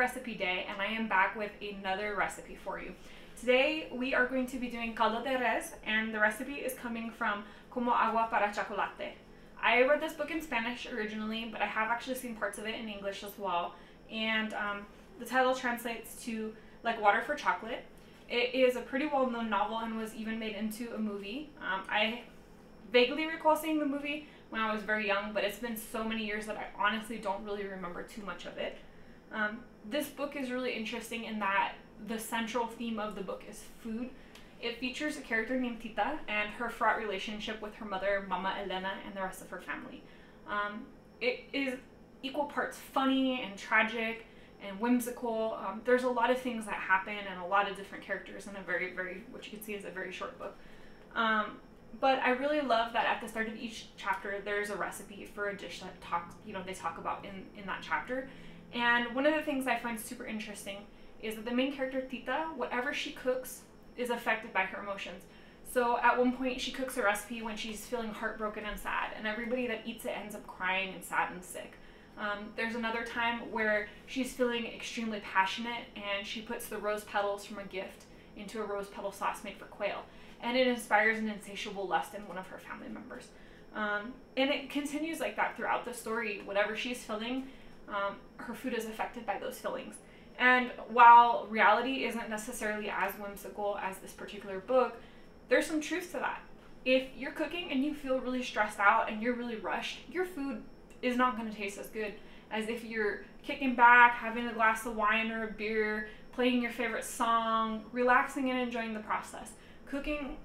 recipe day, and I am back with another recipe for you. Today we are going to be doing Caldo De Res, and the recipe is coming from Como Agua Para Chocolate. I read this book in Spanish originally, but I have actually seen parts of it in English as well, and the title translates to like water for chocolate. It is a pretty well-known novel and was even made into a movie. I vaguely recall seeing the movie when I was very young, but it's been so many years that I honestly don't really remember too much of it. This book is really interesting in that the central theme of the book is food. It features a character named Tita and her fraught relationship with her mother, Mama Elena, and the rest of her family. It is equal parts funny and tragic and whimsical. There's a lot of things that happen and a lot of different characters in a very, what you can see is a very short book. But I really love that at the start of each chapter there's a recipe for a dish that they talk about in that chapter. And one of the things I find super interesting is that the main character Tita, whatever she cooks is affected by her emotions. So at one point she cooks a recipe when she's feeling heartbroken and sad, and everybody that eats it ends up crying and sad and sick. There's another time where she's feeling extremely passionate and she puts the rose petals from a gift into a rose petal sauce made for quail, and it inspires an insatiable lust in one of her family members. And it continues like that throughout the story. Whatever she's feeling, her food is affected by those feelings. And while reality isn't necessarily as whimsical as this particular book, there's some truth to that. If you're cooking and you feel really stressed out and you're really rushed, your food is not going to taste as good as if you're kicking back, having a glass of wine or a beer, playing your favorite song, relaxing and enjoying the process. Cooking,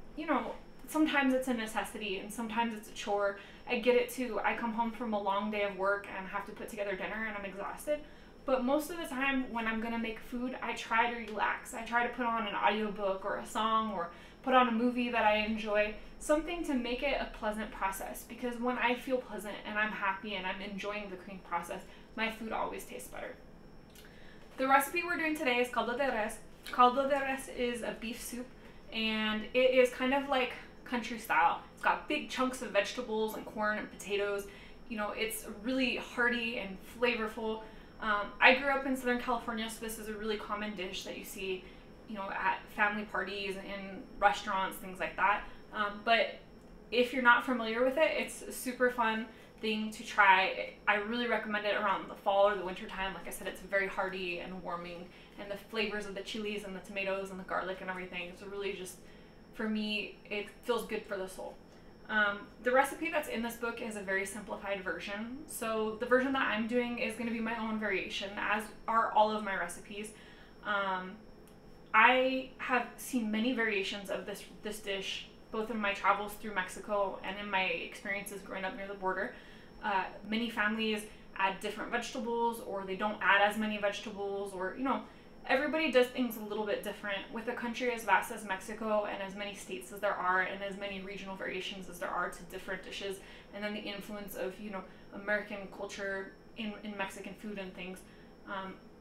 sometimes it's a necessity and sometimes it's a chore. I get it too. I come home from a long day of work and have to put together dinner and I'm exhausted. But most of the time when I'm gonna make food, I try to relax. I try to put on an audiobook or a song or put on a movie that I enjoy, something to make it a pleasant process, because when I feel pleasant and I'm happy and I'm enjoying the cooking process, my food always tastes better. The recipe we're doing today is Caldo De Res. Caldo De Res is a beef soup, and it is kind of like country style. It's got big chunks of vegetables and corn and potatoes. It's really hearty and flavorful. I grew up in Southern California, so this is a really common dish that you see, at family parties and in restaurants, things like that. But if you're not familiar with it, it's a super fun thing to try. I really recommend it around the fall or the winter time. Like I said, it's very hearty and warming, and the flavors of the chilies and the tomatoes and the garlic and everything, it's really just, for me, it feels good for the soul. The recipe that's in this book is a very simplified version. So the version that I'm doing is going to be my own variation, as are all of my recipes. I have seen many variations of this dish, both in my travels through Mexico and in my experiences growing up near the border. Many families add different vegetables, or they don't add as many vegetables, or everybody does things a little bit different. With a country as vast as Mexico and as many states as there are and as many regional variations as there are to different dishes, and then the influence of American culture in Mexican food and things,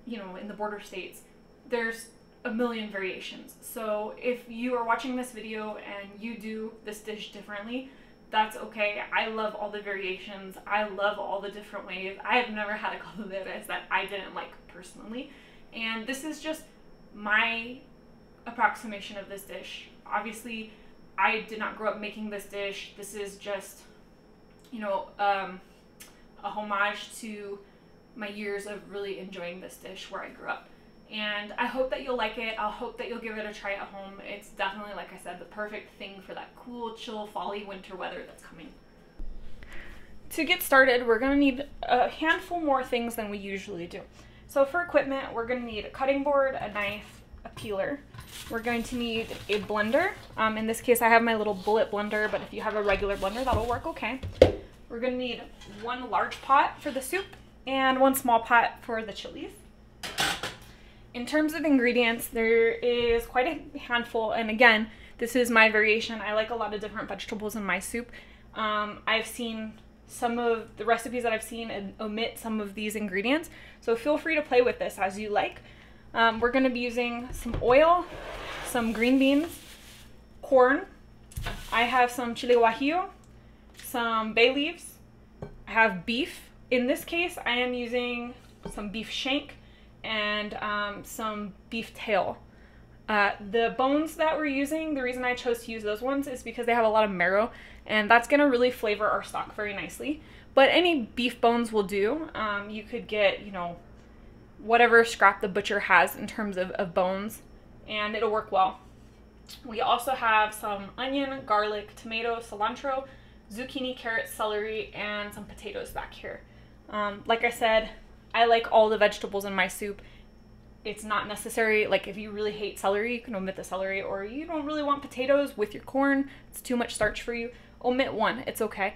in the border states, there's a million variations. So if you are watching this video and you do this dish differently, that's okay. I love all the variations. I love all the different ways. I have never had a caldo de res that I didn't like personally. And this is just my approximation of this dish. Obviously, I did not grow up making this dish. This is just, a homage to my years of really enjoying this dish where I grew up. And I hope that you'll like it. I hope that you'll give it a try at home. It's definitely, like I said, the perfect thing for that cool, chill, fall-y winter weather that's coming. To get started, we're going to need a handful more things than we usually do. So for equipment, we're going to need a cutting board, a knife, a peeler. We're going to need a blender. In this case, I have my little bullet blender, but if you have a regular blender, that'll work okay. We're going to need one large pot for the soup and one small pot for the chilies. In terms of ingredients, there is quite a handful, and again, this is my variation. I like a lot of different vegetables in my soup. I've seen some of the recipes that I've seen and omit some of these ingredients, so feel free to play with this as you like. We're going to be using some oil, some green beans, corn. I have some chile guajillo, some bay leaves. I have beef. In this case, I am using some beef shank and some beef tail. The bones that we're using, the reason I chose to use those ones is because they have a lot of marrow, and that's going to really flavor our stock very nicely. But any beef bones will do. You could get, you know, whatever scrap the butcher has in terms of bones, and it'll work well. We also have some onion, garlic, tomato, cilantro, zucchini, carrot, celery, and some potatoes back here. Like I said, I like all the vegetables in my soup. It's not necessary, like if you really hate celery, you can omit the celery, or you don't really want potatoes with your corn, it's too much starch for you, omit one, it's okay.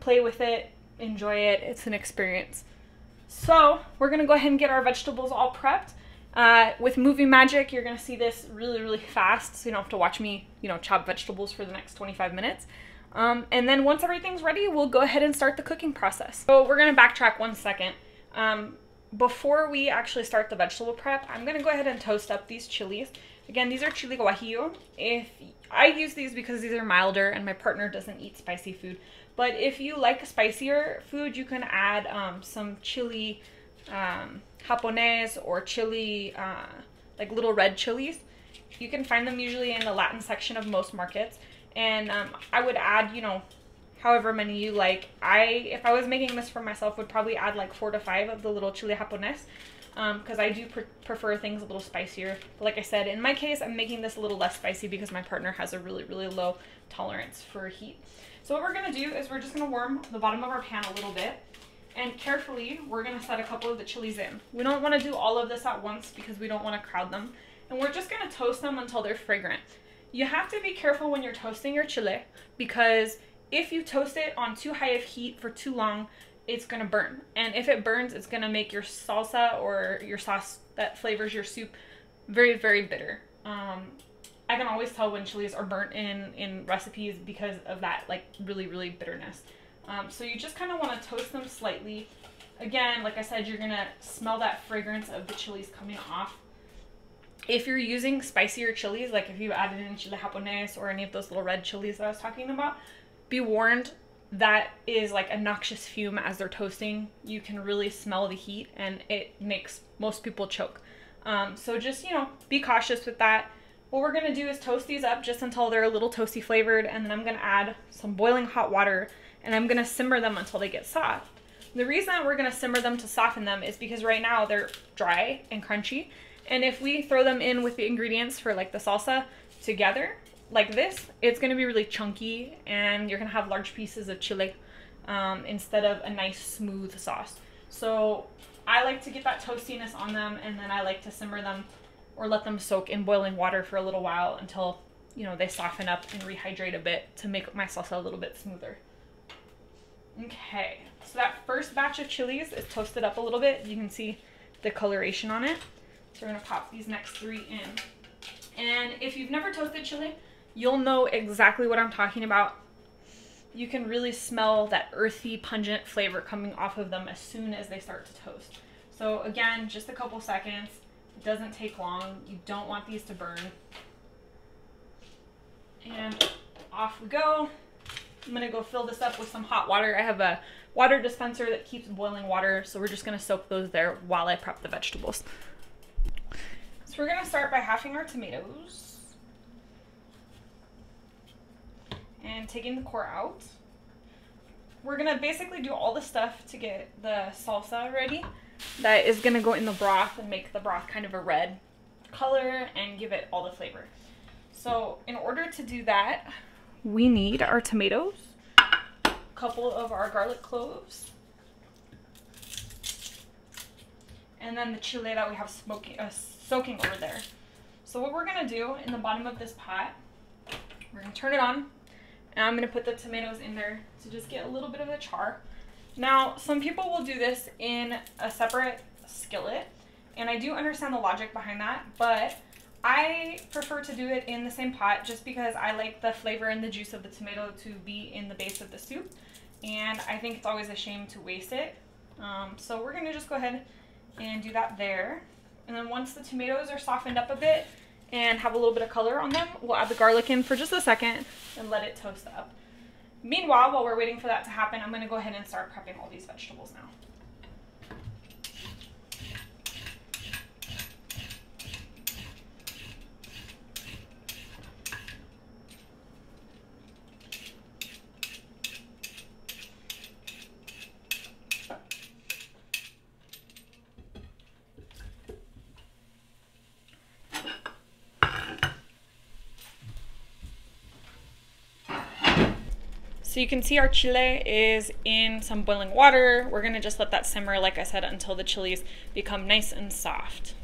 Play with it, enjoy it, it's an experience. So we're gonna go ahead and get our vegetables all prepped. With movie magic, you're gonna see this really, really fast, so you don't have to watch me, you know, chop vegetables for the next 25 minutes. And then once everything's ready, we'll go ahead and start the cooking process. So we're gonna backtrack 1 second. Before we actually start the vegetable prep, I'm gonna go ahead and toast up these chilies. Again, these are chile guajillo. If I use these because these are milder and my partner doesn't eat spicy food. But if you like spicier food, you can add some chili japonés or chili, like little red chilies. You can find them usually in the Latin section of most markets. And I would add, you know, however many you like. If I was making this for myself, would probably add like 4 to 5 of the little chile japonés, because I do prefer things a little spicier. But like I said, in my case, I'm making this a little less spicy because my partner has a really, really low tolerance for heat. So what we're gonna do is we're just gonna warm the bottom of our pan a little bit, and carefully we're gonna set a couple of the chilies in. We don't wanna do all of this at once because we don't wanna crowd them. And we're just gonna toast them until they're fragrant. You have to be careful when you're toasting your chile, because if you toast it on too high of heat for too long, it's gonna burn. And if it burns, it's gonna make your salsa or your sauce that flavors your soup very, very bitter. I can always tell when chilies are burnt in recipes because of that, like, really, really bitterness. So you just kind of want to toast them slightly. Again, like I said, you're gonna smell that fragrance of the chilies coming off. If you're using spicier chilies, like if you added in chile japonés or any of those little red chilies that I was talking about, be warned, that is like a noxious fume as they're toasting. You can really smell the heat and it makes most people choke. So just, you know, be cautious with that. What we're gonna do is toast these up just until they're a little toasty flavored, and then I'm gonna add some boiling hot water and I'm gonna simmer them until they get soft. The reason that we're gonna simmer them to soften them is because right now they're dry and crunchy. And if we throw them in with the ingredients for like the salsa together, like this, it's gonna be really chunky and you're gonna have large pieces of chile instead of a nice smooth sauce. So I like to get that toastiness on them, and then I like to simmer them or let them soak in boiling water for a little while until, you know, they soften up and rehydrate a bit to make my salsa a little bit smoother. Okay, so that first batch of chilies is toasted up a little bit. You can see the coloration on it. So we're gonna pop these next 3 in. And if you've never toasted chili, you'll know exactly what I'm talking about. You can really smell that earthy, pungent flavor coming off of them as soon as they start to toast. So again, just a couple seconds. It doesn't take long. You don't want these to burn. And off we go. I'm gonna go fill this up with some hot water. I have a water dispenser that keeps boiling water, so we're just gonna soak those there while I prep the vegetables. So we're gonna start by halving our tomatoes and taking the core out. We're gonna basically do all the stuff to get the salsa ready that is gonna go in the broth and make the broth kind of a red color and give it all the flavor. So in order to do that, we need our tomatoes, a couple of our garlic cloves, and then the chile that we have soaking over there. So what we're gonna do in the bottom of this pot, we're gonna turn it on, and I'm gonna put the tomatoes in there to just get a little bit of the char. Now, some people will do this in a separate skillet, and I do understand the logic behind that, but I prefer to do it in the same pot just because I like the flavor and the juice of the tomato to be in the base of the soup, and I think it's always a shame to waste it. So we're gonna just go ahead and do that there. And then once the tomatoes are softened up a bit and have a little bit of color on them, we'll add the garlic in for just a second and let it toast up. Meanwhile, while we're waiting for that to happen, I'm gonna go ahead and start prepping all these vegetables now. So you can see our chile is in some boiling water. We're gonna just let that simmer, like I said, until the chilies become nice and soft.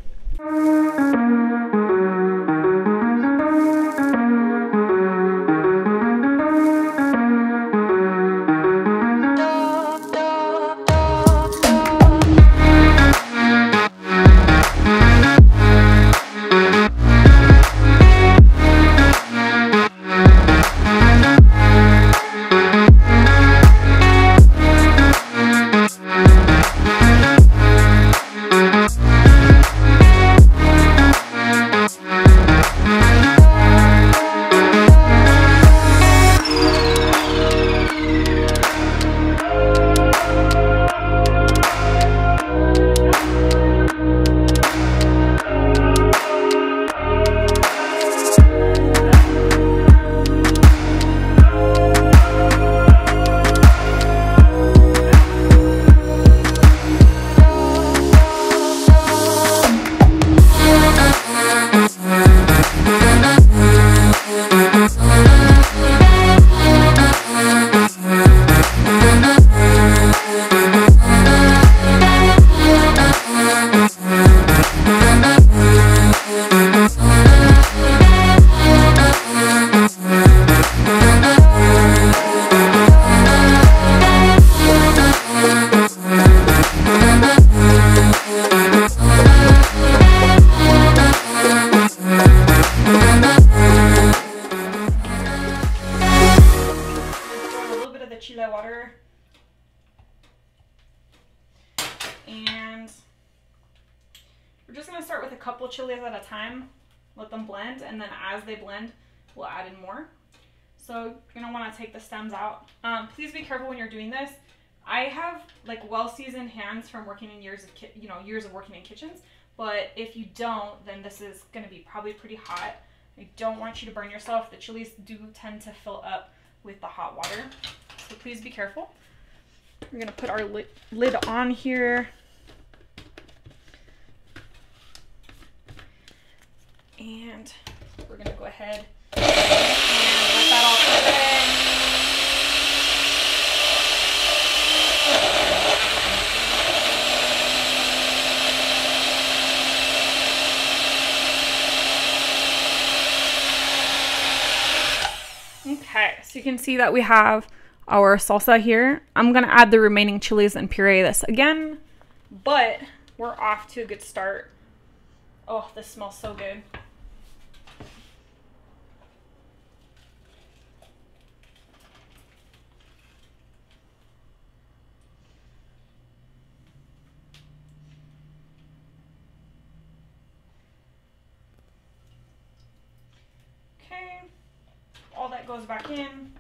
Chile water, and we're just going to start with a couple chilies at a time, let them blend, and then as they blend we'll add in more. So you're going to want to take the stems out. Please be careful when you're doing this. I have like well-seasoned hands from working in years of working in kitchens, but if you don't, then this is going to be probably pretty hot. I don't want you to burn yourself. The chilies do tend to fill up with the hot water. So please be careful. We're gonna put our lid on here. And we're gonna go ahead and let that all cook in. Okay, so you can see that we have our salsa here. I'm gonna add the remaining chilies and puree this again, but we're off to a good start. Oh, this smells so good. Okay, all that goes back in.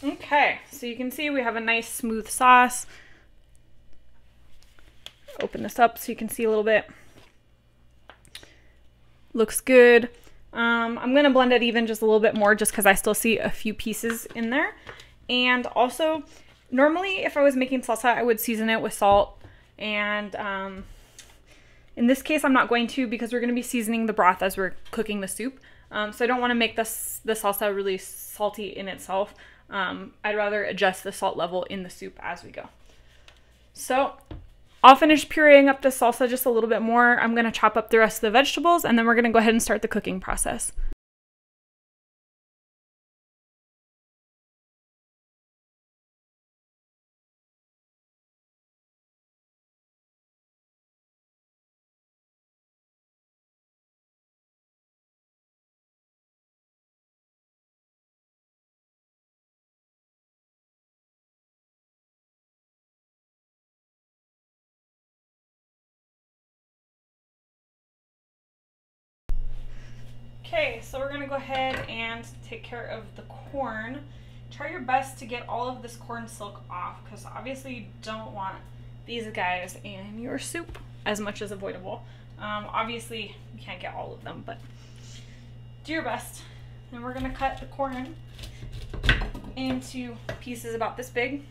Okay, so you can see we have a nice smooth sauce. Open this up so you can see a little bit. Looks good. I'm gonna blend it even just a little bit more just because I still see a few pieces in there. And also, normally if I was making salsa, I would season it with salt. And in this case, I'm not going to because we're gonna be seasoning the broth as we're cooking the soup. So I don't wanna make the salsa really salty in itself. I'd rather adjust the salt level in the soup as we go. So I'll finish pureeing up the salsa just a little bit more. I'm going to chop up the rest of the vegetables, and then we're going to go ahead and start the cooking process. Okay, so we're gonna go ahead and take care of the corn. Try your best to get all of this corn silk off because obviously you don't want these guys in your soup as much as avoidable. Obviously you can't get all of them, but do your best. And we're gonna cut the corn into pieces about this big.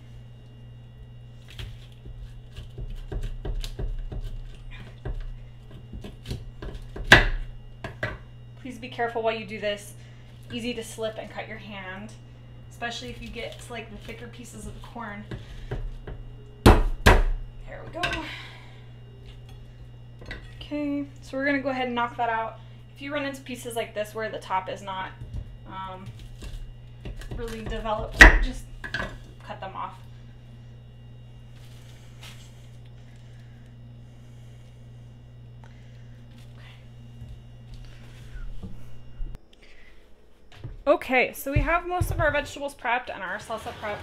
Please be careful while you do this. Easy to slip and cut your hand, especially if you get to like the thicker pieces of the corn. There we go. Okay, so we're gonna go ahead and knock that out. If you run into pieces like this where the top is not really developed, just cut them off. Okay, so we have most of our vegetables prepped and our salsa prepped.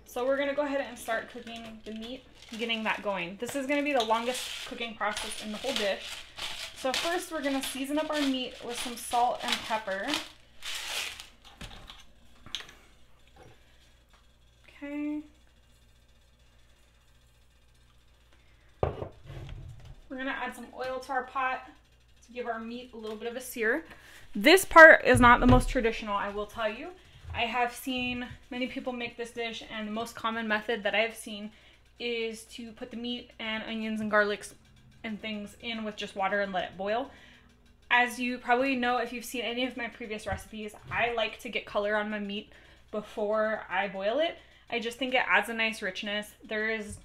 So we're gonna go ahead and start cooking the meat, getting that going. This is gonna be the longest cooking process in the whole dish. So first we're gonna season up our meat with some salt and pepper. Okay. We're gonna add some oil to our pot to give our meat a little bit of a sear. This part is not the most traditional, I will tell you. I have seen many people make this dish, and the most common method that I have seen is to put the meat and onions and garlics and things in with just water and let it boil. As you probably know, if you've seen any of my previous recipes, I like to get color on my meat before I boil it. I just think it adds a nice richness. There is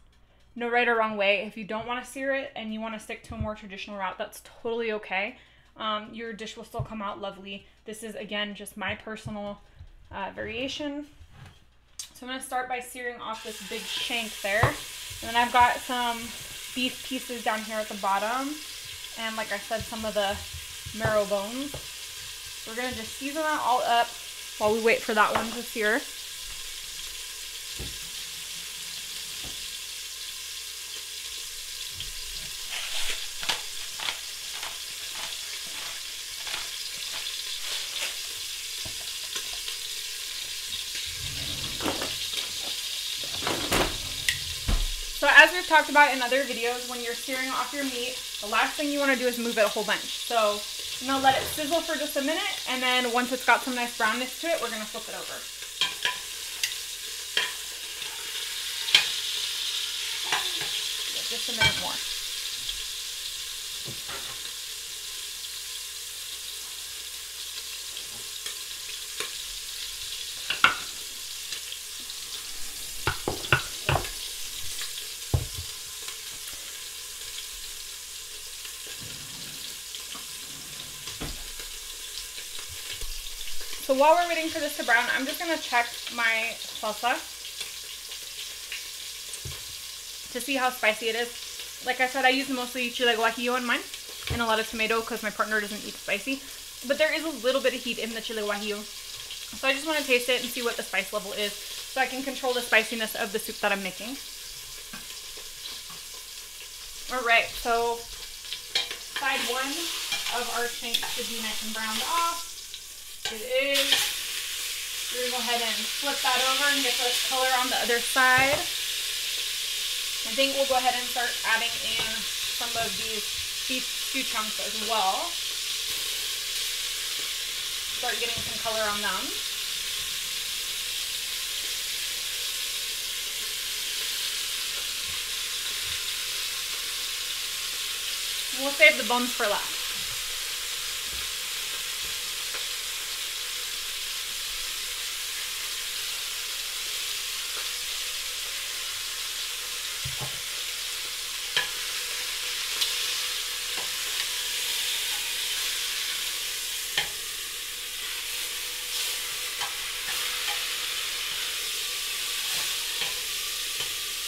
no right or wrong way. If you don't want to sear it and you want to stick to a more traditional route, that's totally okay. Your dish will still come out lovely. This is, again, just my personal variation. So I'm going to start by searing off this big shank there. And then I've got some beef pieces down here at the bottom. And like I said, some of the marrow bones. We're going to just season that all up while we wait for that one to sear. So as we've talked about in other videos, when you're searing off your meat, the last thing you want to do is move it a whole bunch. So I'm going to let it sizzle for just a minute, and then once it's got some nice brownness to it, we're going to flip it over. Just a minute more. So while we're waiting for this to brown, I'm just going to check my salsa to see how spicy it is. Like I said, I use mostly chile guajillo in mine and a lot of tomato because my partner doesn't eat spicy. But there is a little bit of heat in the chile guajillo. So I just want to taste it and see what the spice level is so I can control the spiciness of the soup that I'm making. Alright, so side one of our shank should be nice and browned off. It is. We're going to go ahead and flip that over and get the color on the other side. I think we'll go ahead and start adding in some of these beef stew chunks as well. Start getting some color on them. We'll save the bones for last.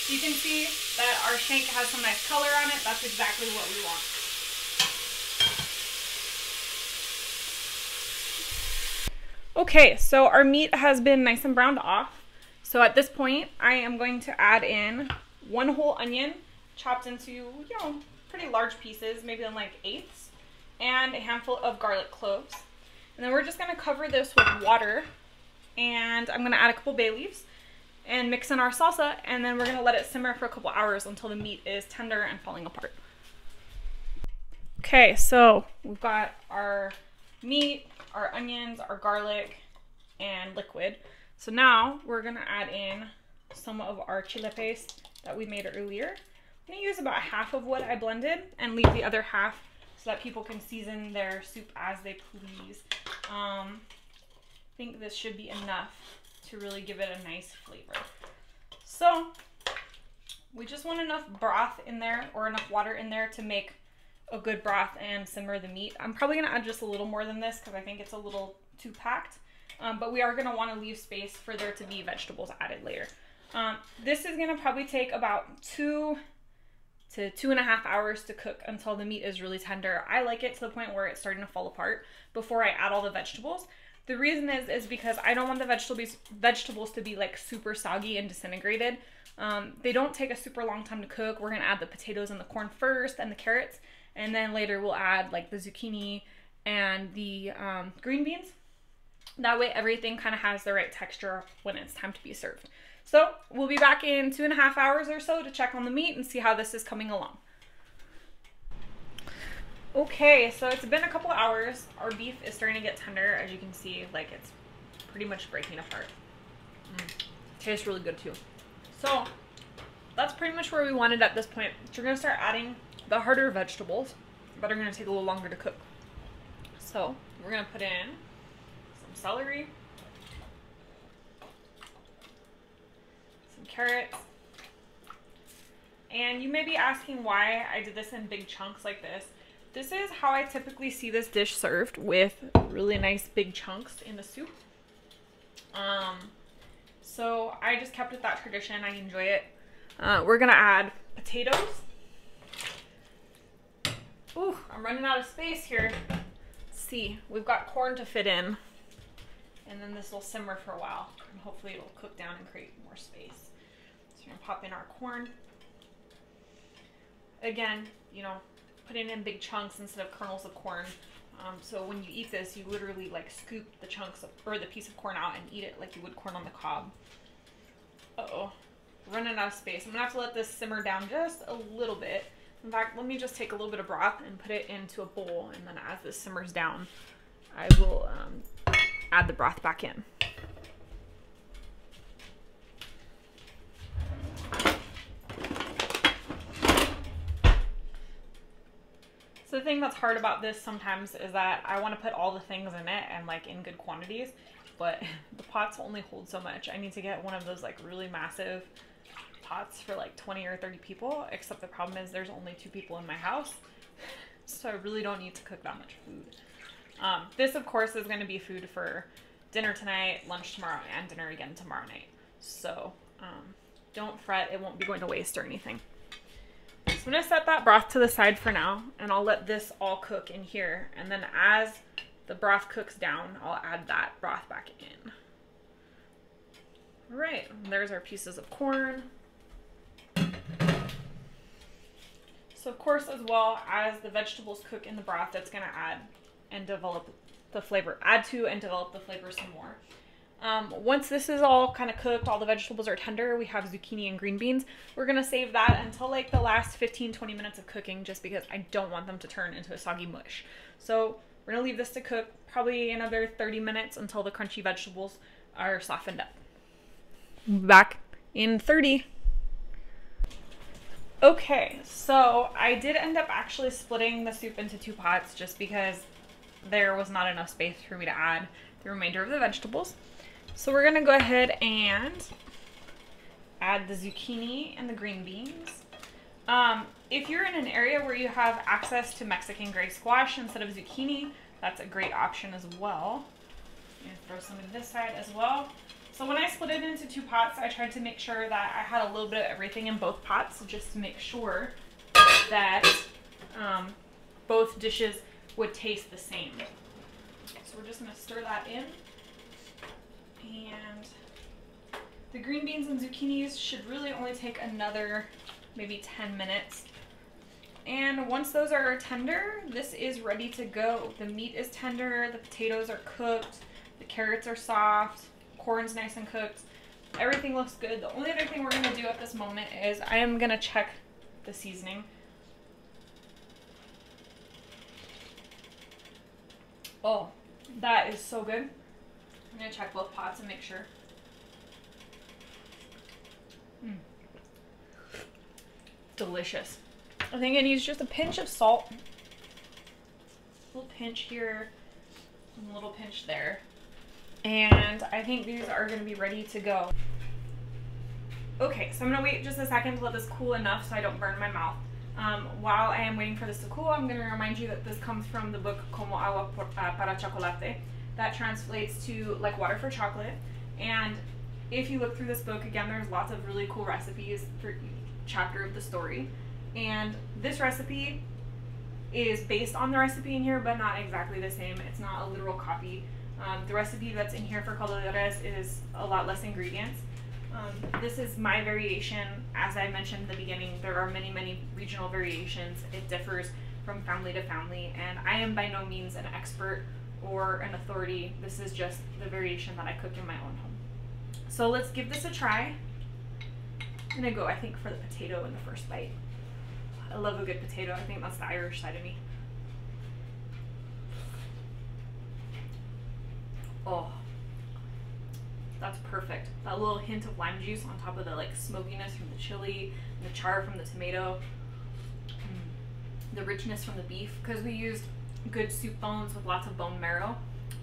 You can see that our shank has some nice color on it. That's exactly what we want. Okay, so our meat has been nice and browned off. So at this point, I am going to add in one whole onion, chopped into, pretty large pieces, maybe in like eighths, and a handful of garlic cloves. And then we're just gonna cover this with water, and I'm gonna add a couple bay leaves and mix in our salsa, and then we're gonna let it simmer for a couple hours until the meat is tender and falling apart. Okay, so we've got our meat, our onions, our garlic, and liquid. So now we're gonna add in some of our chile paste that we made earlier. I'm gonna use about half of what I blended and leave the other half so that people can season their soup as they please. I think this should be enough to really give it a nice flavor. So we just want enough broth in there or enough water in there to make a good broth and simmer the meat. I'm probably gonna add just a little more than this because I think it's a little too packed, but we are gonna wanna leave space for there to be vegetables added later. This is gonna probably take about 2 to 2.5 hours to cook until the meat is really tender. I like it to the point where it's starting to fall apart before I add all the vegetables. The reason is because I don't want the vegetables to be like super soggy and disintegrated. They don't take a super long time to cook. We're gonna add the potatoes and the corn first and the carrots, and then later we'll add like the zucchini and the green beans. That way everything kind of has the right texture when it's time to be served. So we'll be back in 2.5 hours or so to check on the meat and see how this is coming along. Okay, so it's been a couple hours. Our beef is starting to get tender. As you can see, like it's pretty much breaking apart. Tastes really good too. So that's pretty much where we wanted at this point. So we're gonna start adding the harder vegetables that are gonna take a little longer to cook. So we're gonna put in some celery, some carrots, and you may be asking why I did this in big chunks like this. This is how I typically see this dish served, with really nice big chunks in the soup. So I just kept with that tradition. I enjoy it. We're gonna add potatoes. Ooh, I'm running out of space here. Let's see, we've got corn to fit in, and then this will simmer for a while, and hopefully it'll cook down and create more space. So we're gonna pop in our corn. Again, you know, put it in big chunks instead of kernels of corn. So when you eat this, you literally like scoop the chunks of, or the piece of corn out and eat it like you would corn on the cob. Uh-oh, running out of space. I'm gonna have to let this simmer down just a little bit. In fact, let me just take a little bit of broth and put it into a bowl, and then as this simmers down, I will add the broth back in. So the thing that's hard about this sometimes is that I want to put all the things in it and like in good quantities, but the pots only hold so much. I need to get one of those like really massive pots for like 20 or 30 people, except the problem is there's only 2 people in my house, so I really don't need to cook that much food. This of course is going to be food for dinner tonight, lunch tomorrow, and dinner again tomorrow night. So don't fret, it won't be going to waste or anything. So I'm going to set that broth to the side for now, and I'll let this all cook in here, and then as the broth cooks down, I'll add that broth back in. All right, there's our pieces of corn. So of course, as well as the vegetables cook in the broth, that's going to add and develop the flavor, add to and develop the flavor some more. Once this is all kind of cooked, all the vegetables are tender, we have zucchini and green beans. We're going to save that until like the last 15-20 minutes of cooking, just because I don't want them to turn into a soggy mush. So we're going to leave this to cook probably another 30 minutes until the crunchy vegetables are softened up. Back in 30. Okay, so I did end up actually splitting the soup into 2 pots just because there was not enough space for me to add the remainder of the vegetables. So we're gonna go ahead and add the zucchini and the green beans. If you're in an area where you have access to Mexican gray squash instead of zucchini, that's a great option as well. I'm gonna throw some of this side as well. So when I split it into 2 pots, I tried to make sure that I had a little bit of everything in both pots, just to make sure that both dishes would taste the same. So we're just gonna stir that in. And the green beans and zucchinis should really only take another maybe 10 minutes. And once those are tender, this is ready to go. The meat is tender, the potatoes are cooked, the carrots are soft, corn's nice and cooked. Everything looks good. The only other thing we're gonna do at this moment is I am gonna check the seasoning. Oh, That is so good. I'm gonna check both pots and make sure. Delicious. I think it needs just a pinch of salt. A little pinch here, and a little pinch there. And I think these are gonna be ready to go. Okay, so I'm gonna wait just a second to let this cool enough so I don't burn my mouth. While I am waiting for this to cool, I'm gonna remind you that this comes from the book Como Agua Para Chocolate. That translates to like water for chocolate. And if you look through this book, again, there's lots of really cool recipes for each chapter of the story. And this recipe is based on the recipe in here, but not exactly the same. It's not a literal copy. The recipe that's in here for Caldo De Res is a lot less ingredients. This is my variation. As I mentioned in the beginning, there are many, many regional variations. It differs from family to family, and I am by no means an expert or an authority. This is just the variation that I cook in my own home. So let's give this a try. I'm gonna go, I think, for the potato in the first bite. I love a good potato. I think that's the Irish side of me. Oh, that's perfect. That little hint of lime juice on top of the like smokiness from the chili and the char from the tomato. The richness from the beef, because we used good soup bones with lots of bone marrow.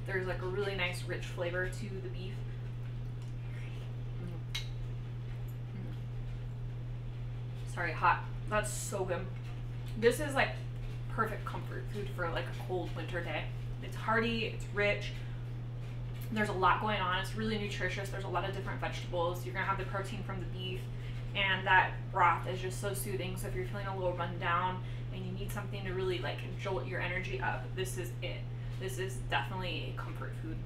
There's like a really nice rich flavor to the beef. Sorry, hot. That's so good. This is like perfect comfort food for like a cold winter day. It's hearty, it's rich. There's a lot going on. It's really nutritious. There's a lot of different vegetables. You're gonna have the protein from the beef, and that broth is just so soothing. So if you're feeling a little run down and you need something to really like jolt your energy up, this is it. This is definitely a comfort food.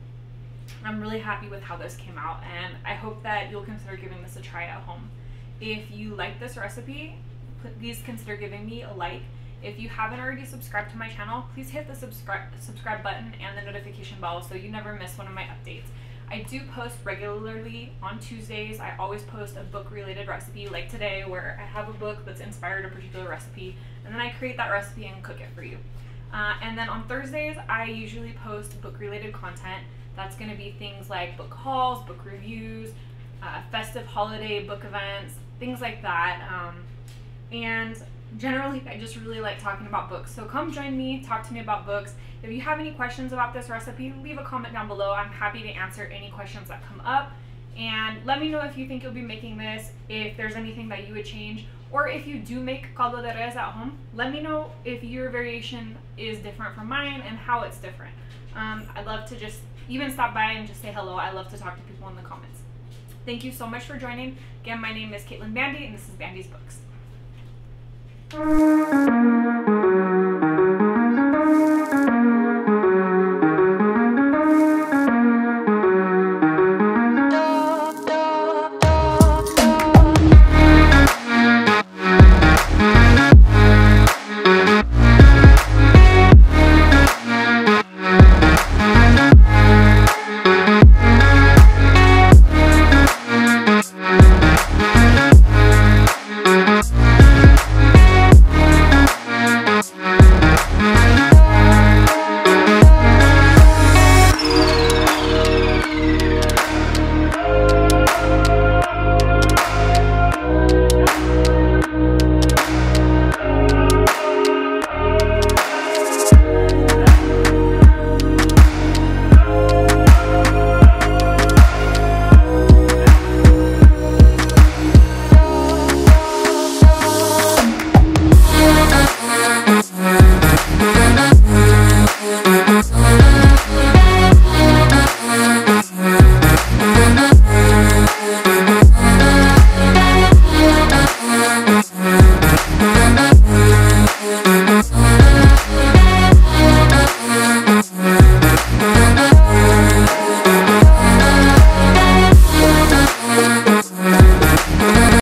I'm really happy with how this came out, and I hope that you'll consider giving this a try at home. If you like this recipe, please consider giving me a like. If you haven't already subscribed to my channel, please hit the subscribe button and the notification bell so you never miss one of my updates. I do post regularly on Tuesdays. I always post a book related recipe like today, where I have a book that's inspired a particular recipe, and then I create that recipe and cook it for you. And then on Thursdays, I usually post book related content. That's gonna be things like book hauls, book reviews, festive holiday book events, things like that. And generally, I just really like talking about books. So come join me, talk to me about books. If you have any questions about this recipe, leave a comment down below. I'm happy to answer any questions that come up. And let me know if you think you'll be making this, if there's anything that you would change, or if you do make caldo de res at home, let me know if your variation is different from mine and how it's different. I'd love to just even stop by and just say hello. I love to talk to people in the comments. Thank you so much for joining. Again, my name is Bandy, and this is Bandy's Books.